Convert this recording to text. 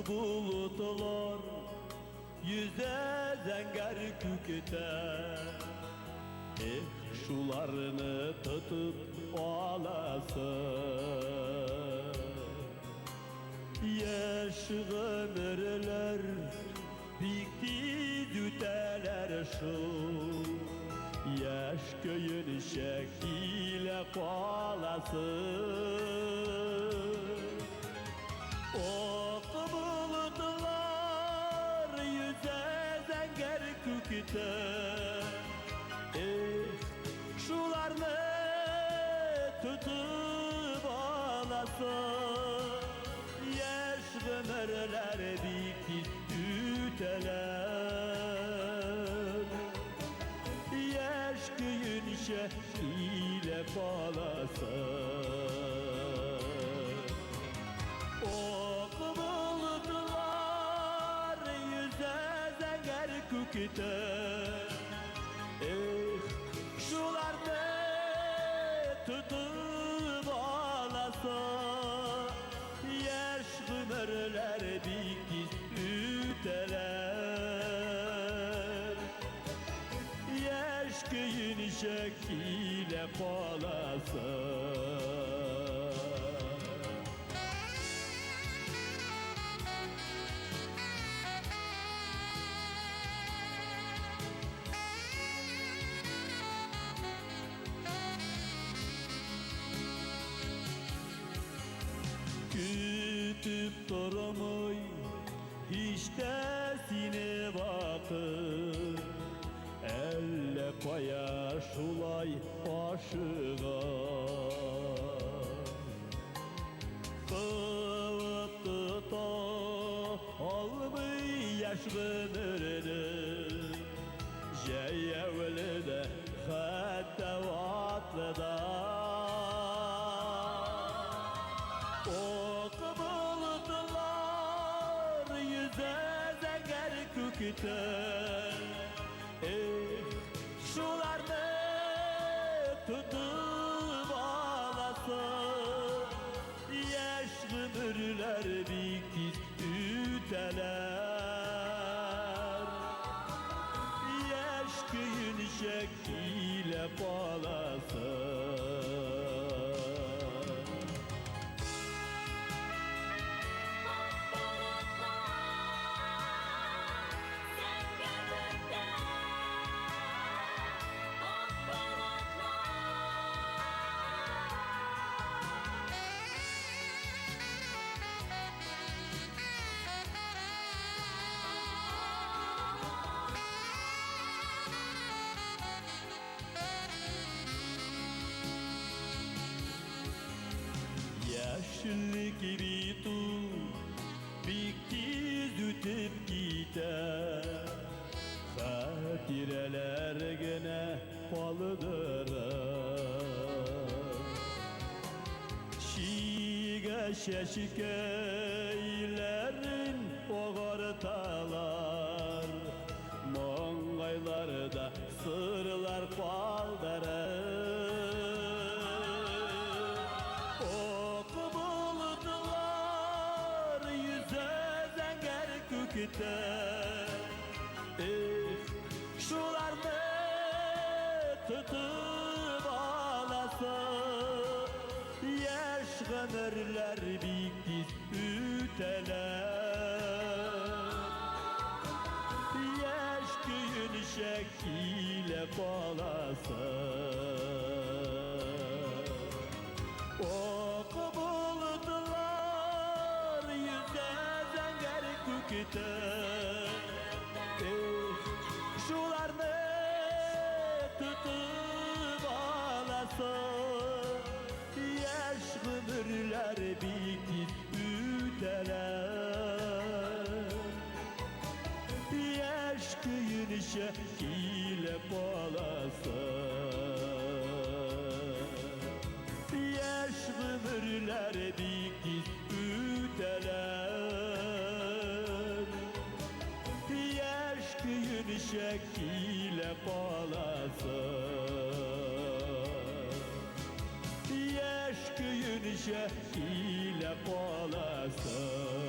bulutlar yüze zenger küketer. Şularını tutup alasın. Yaş ömürler bitti düteler şu. Yaş köyün şekile kalasın. Ok bulutlar yüze zenger küketer. Şularını tutup alasın. Yaş ömürler bitti üteler. Yaş köyün şehriyle balasın. Ok bulutlar yüze zenger küketer. Şularını tutup alasın. Yaş ömürler bitti üteler. Yaş köyün şekliyle kalasın. Kütüp durmuy hiç de sine bakır. Elle koyar şulay başıga. Kıvıp tuta almay yaş ömrünü. Jeyevlide hatta vatlıda. Ok bulutlar yüze zenger küketer. Şularını tutup alasın. Yaş ömürler bitti üteler. Yaş köyün şekliyle balasın. Yaşlık bitu bitti zütüp gider. Hatireler gene kalıdır. Şiga şeşikeylerin oğartalar. Mongaylarda sırlar kaldırır. Şularını tutup alasın. Yaş ömürler bitti üteler. Yaş köyün şekliyle kalasın. Ok bulutlar yüze zenger küketer. Şularını tutup alasın. Yaş ömürler bitti üteler. Yaş köyün şekliyle balasın. Yaş ömürler bitti üteler. Yaş köyün şekliyle balasın. Yaş köyün şekliyle balasın.